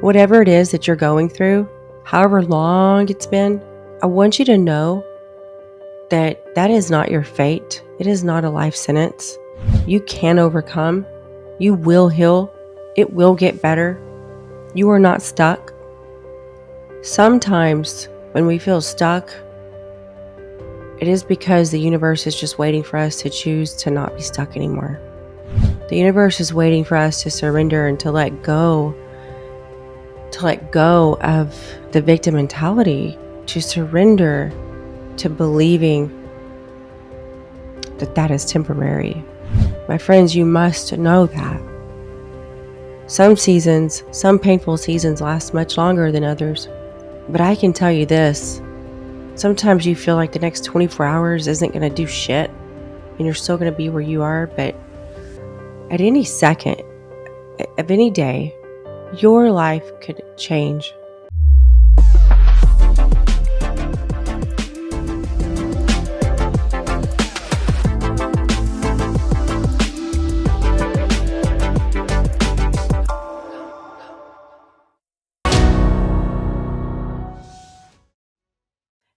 Whatever it is that you're going through, however long it's been, I want you to know that that is not your fate. It is not a life sentence. You can overcome. You will heal. It will get better. You are not stuck. Sometimes when we feel stuck, it is because the universe is just waiting for us to choose to not be stuck anymore. The universe is waiting for us to surrender and to let go of the victim mentality, to surrender to believing that that is temporary. My friends, you must know that. Some seasons, some painful seasons last much longer than others. But I can tell you this, sometimes you feel like the next 24 hours isn't going to do shit and you're still going to be where you are, but at any second of any day, your life could change.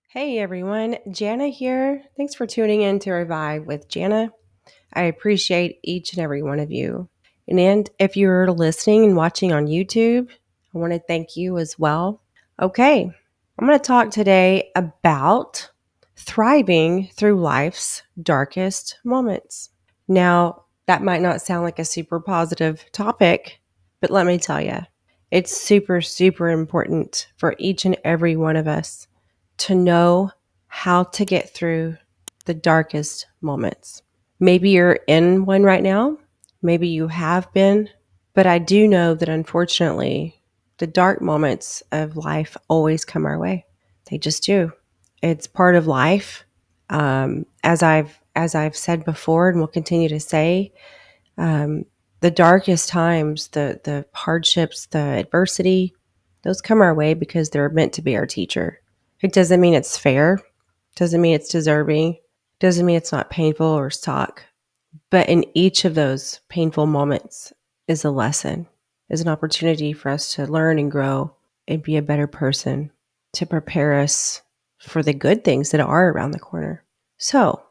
Hey everyone, Janna here. Thanks for tuning in to Revive with Janna. I appreciate each and every one of you. And if you're listening and watching on YouTube, I want to thank you as well. Okay, I'm going to talk today about thriving through life's darkest moments. Now, that might not sound like a super positive topic, but let me tell you, it's super, super important for each and every one of us to know how to get through the darkest moments. Maybe you're in one right now. Maybe you have been. But I do know that unfortunately, the dark moments of life always come our way. They just do. It's part of life. As I've said before and will continue to say, the darkest times, the hardships, the adversity, those come our way because they're meant to be our teacher. It doesn't mean it's fair. Doesn't mean it's deserving. Doesn't mean it's not painful or suck. But in each of those painful moments is a lesson, is an opportunity for us to learn and grow and be a better person, to prepare us for the good things that are around the corner. So,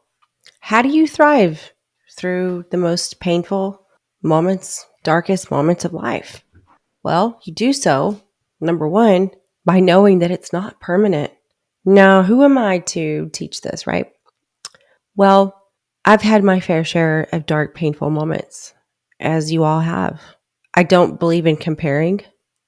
how do you thrive through the most painful moments, darkest moments of life? Well, you do so, number one, by knowing that it's not permanent. Now, who am I to teach this, right? Well, I've had my fair share of dark, painful moments, as you all have. I don't believe in comparing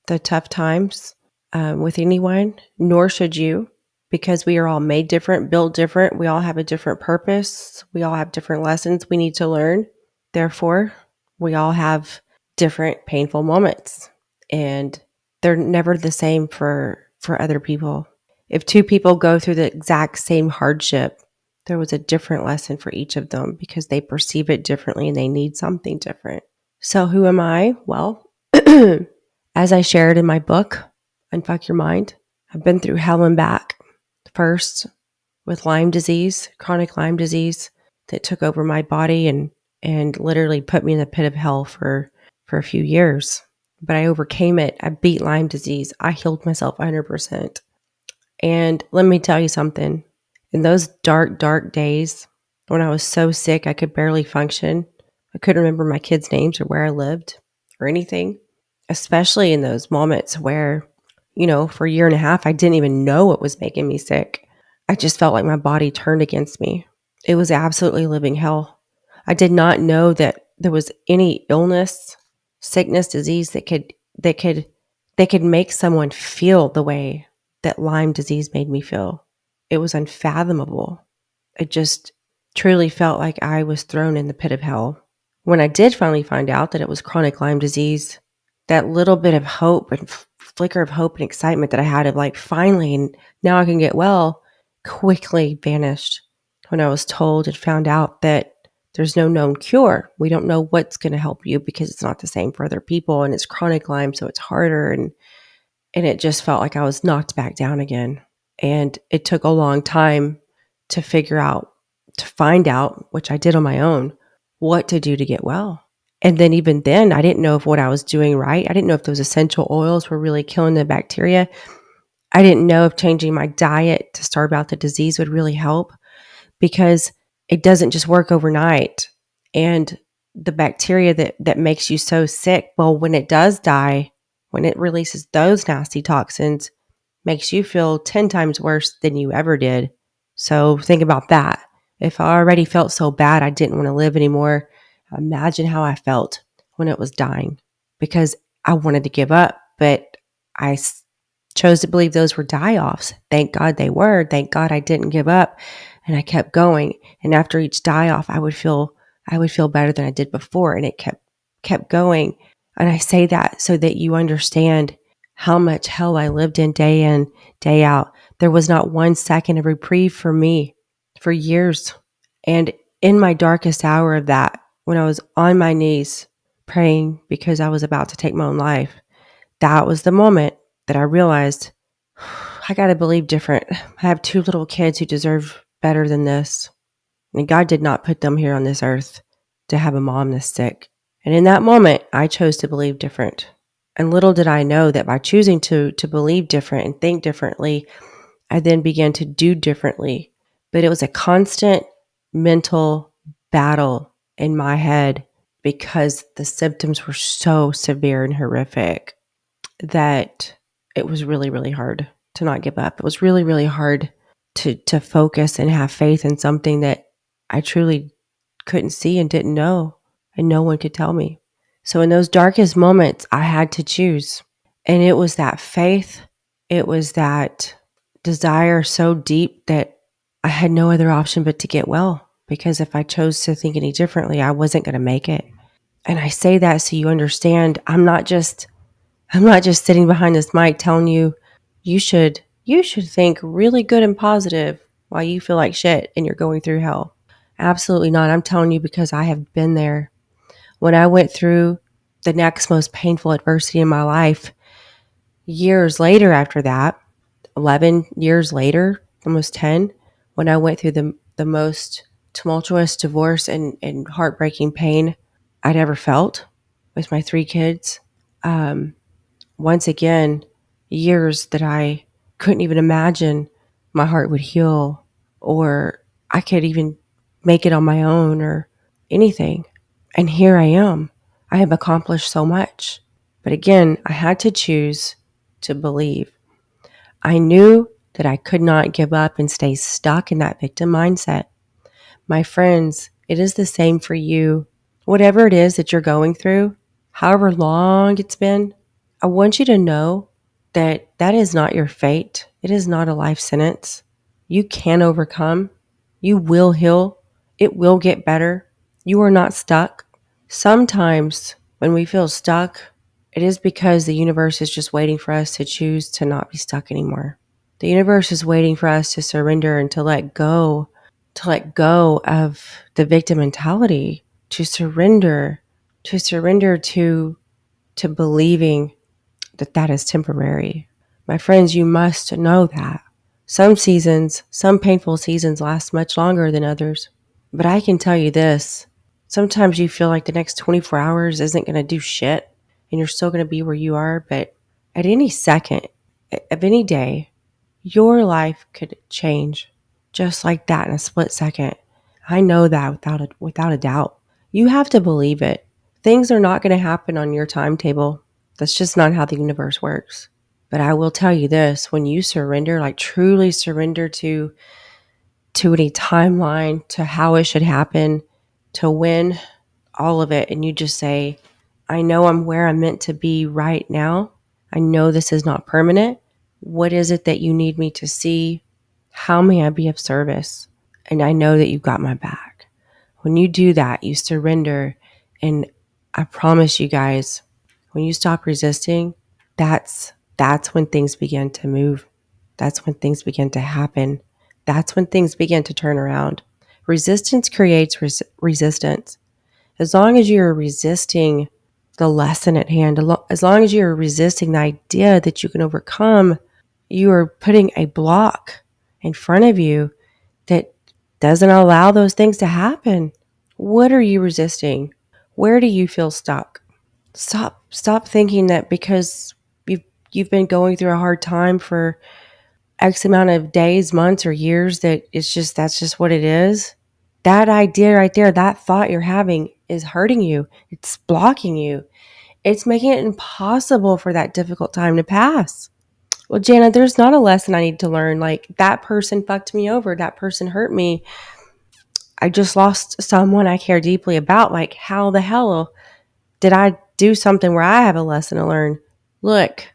the tough times with anyone, nor should you, because we are all made different, built different. We all have a different purpose. We all have different lessons we need to learn. Therefore, we all have different painful moments, and they're never the same for other people. If two people go through the exact same hardship, there was a different lesson for each of them because they perceive it differently and they need something different. So who am I? Well, as I shared in my book, Unfuck Your Mind, I've been through hell and back. First with Lyme disease, chronic Lyme disease that took over my body and literally put me in the pit of hell for a few years. But I overcame it. I beat Lyme disease. I healed myself 100%. And let me tell you something. In those dark, dark days when I was so sick I could barely function, I couldn't remember my kids' names or where I lived or anything, especially in those moments where, for a year and a half, I didn't even know what was making me sick. I just felt like my body turned against me. It was absolutely living hell. I did not know that there was any illness, sickness, disease that could make someone feel the way that Lyme disease made me feel. It was unfathomable. It just truly felt like I was thrown in the pit of hell. When I did finally find out that it was chronic Lyme disease, that little bit of hope and flicker of hope and excitement that I had of like, finally, and now I can get well, quickly vanished when I was told and found out that there's no known cure. We don't know what's going to help you because it's not the same for other people, and it's chronic Lyme, so it's harder. And it just felt like I was knocked back down again. And it took a long time to find out, which I did on my own, what to do to get well. And then even then, I didn't know if what I was doing right. I didn't know if those essential oils were really killing the bacteria. I didn't know if changing my diet to starve out the disease would really help, because it doesn't just work overnight. And the bacteria that makes you so sick, well, when it does die, when it releases those nasty toxins, makes you feel 10 times worse than you ever did. So think about that. If I already felt so bad I didn't want to live anymore, imagine how I felt when it was dying, because I wanted to give up, but I chose to believe those were die-offs. Thank God they were. Thank God I didn't give up, and I kept going. And after each die-off, I would feel better than I did before, and it kept going. And I say that so that you understand how much hell I lived in, day out. There was not 1 second of reprieve for me for years. And in my darkest hour of that, when I was on my knees praying because I was about to take my own life, that was the moment that I realized I got to believe different. I have 2 little kids who deserve better than this. And God did not put them here on this earth to have a mom this sick. And in that moment, I chose to believe different. And little did I know that by choosing to believe different and think differently, I then began to do differently. But it was a constant mental battle in my head, because the symptoms were so severe and horrific that it was really, really hard to not give up. It was really, really hard to focus and have faith in something that I truly couldn't see and didn't know, and no one could tell me. So in those darkest moments, I had to choose. And it was that faith, it was that desire so deep that I had no other option but to get well. Because if I chose to think any differently, I wasn't going to make it. And I say that so you understand, I'm not just sitting behind this mic telling you you should think really good and positive while you feel like shit and you're going through hell. Absolutely not. I'm telling you because I have been there. When I went through the next most painful adversity in my life, years later after that, 11 years later, almost 10, when I went through the most tumultuous divorce and heartbreaking pain I'd ever felt with my 3 kids, once again, years that I couldn't even imagine my heart would heal, or I could even make it on my own or anything. And here I am. I have accomplished so much. But again, I had to choose to believe. I knew that I could not give up and stay stuck in that victim mindset. My friends, it is the same for you. Whatever it is that you're going through, however long it's been, I want you to know that that is not your fate. It is not a life sentence. You can overcome. You will heal. It will get better. You are not stuck. Sometimes when we feel stuck, it is because the universe is just waiting for us to choose to not be stuck anymore. The universe is waiting for us to surrender and to let go of the victim mentality, to surrender, to believing that that is temporary. My friends, you must know that. Some painful seasons last much longer than others. But I can tell you this, sometimes you feel like the next 24 hours isn't going to do shit and you're still going to be where you are. But at any second of any day, your life could change just like that in a split second. I know that without a doubt. You have to believe it. Things are not going to happen on your timetable. That's just not how the universe works. But I will tell you this, when you surrender, like truly surrender to any timeline, to how it should happen, to when, all of it, and you just say, I know I'm where I'm meant to be right now. I know this is not permanent. What is it that you need me to see? How may I be of service? And I know that you've got my back. When you do that, you surrender. And I promise you guys, when you stop resisting, that's when things begin to move. That's when things begin to happen. That's when things begin to turn around. Resistance creates resistance. As long as you're resisting the lesson at hand, as long as you're resisting the idea that you can overcome, you are putting a block in front of you that doesn't allow those things to happen. What are you resisting? Where do you feel stuck? Stop thinking that because you've been going through a hard time for X amount of days, months, or years that that's just what it is. That idea right there, that thought you're having is hurting you. It's blocking you. It's making it impossible for that difficult time to pass. Well, Jana, there's not a lesson I need to learn. Like, that person fucked me over. That person hurt me. I just lost someone I care deeply about. Like, how the hell did I do something where I have a lesson to learn? Look,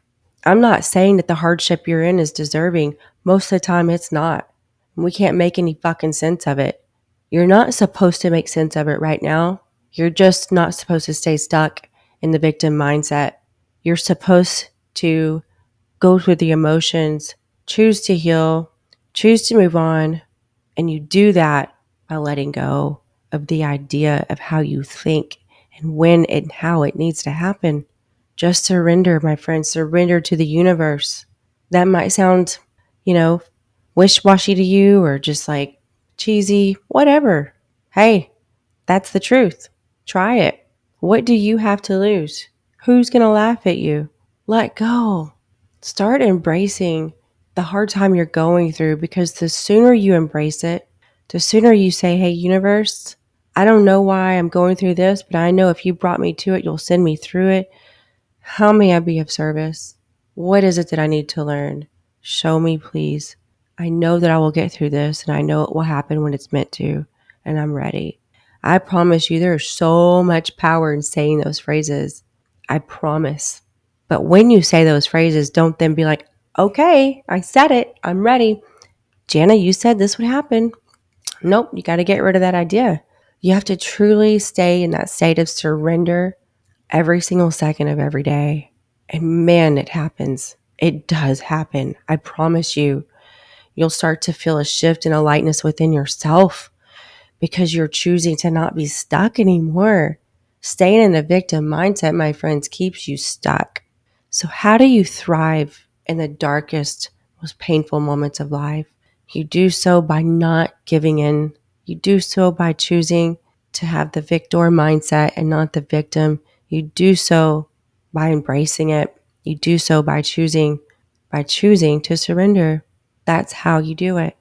I'm not saying that the hardship you're in is deserving. Most of the time, it's not. We can't make any fucking sense of it. You're not supposed to make sense of it right now. You're just not supposed to stay stuck in the victim mindset. You're supposed to go through the emotions, choose to heal, choose to move on, and you do that by letting go of the idea of how you think and when and how it needs to happen. Just surrender, my friend, surrender to the universe. That might sound, you know, wish-washy to you or just like cheesy, whatever. Hey, that's the truth. Try it. What do you have to lose? Who's going to laugh at you? Let go. Start embracing the hard time you're going through, because the sooner you embrace it, the sooner you say, hey, universe, I don't know why I'm going through this, but I know if you brought me to it, you'll send me through it. How may I be of service? What is it that I need to learn? Show me, please. I know that I will get through this, and I know it will happen when it's meant to, and I'm ready. I promise you, there is so much power in saying those phrases. I promise. But when you say those phrases, don't then be like, okay, I said it. I'm ready. Janna, you said this would happen. Nope, you got to get rid of that idea. You have to truly stay in that state of surrender every single second of every day. And man, it happens. It does happen. I promise you. You'll start to feel a shift and a lightness within yourself because you're choosing to not be stuck anymore. Staying in the victim mindset, my friends, keeps you stuck. So how do you thrive in the darkest, most painful moments of life? You do so by not giving in. You do so by choosing to have the victor mindset and not the victim. You do so by embracing it. You do so by choosing to surrender. That's how you do it.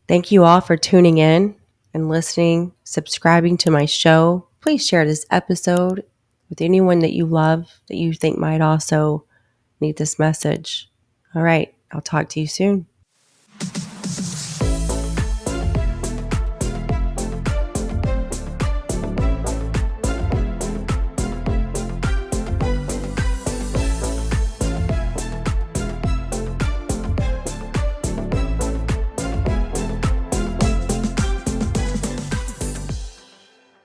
Thank you all for tuning in and listening, subscribing to my show. Please share this episode with anyone that you love that you think might also need this message. All right, I'll talk to you soon.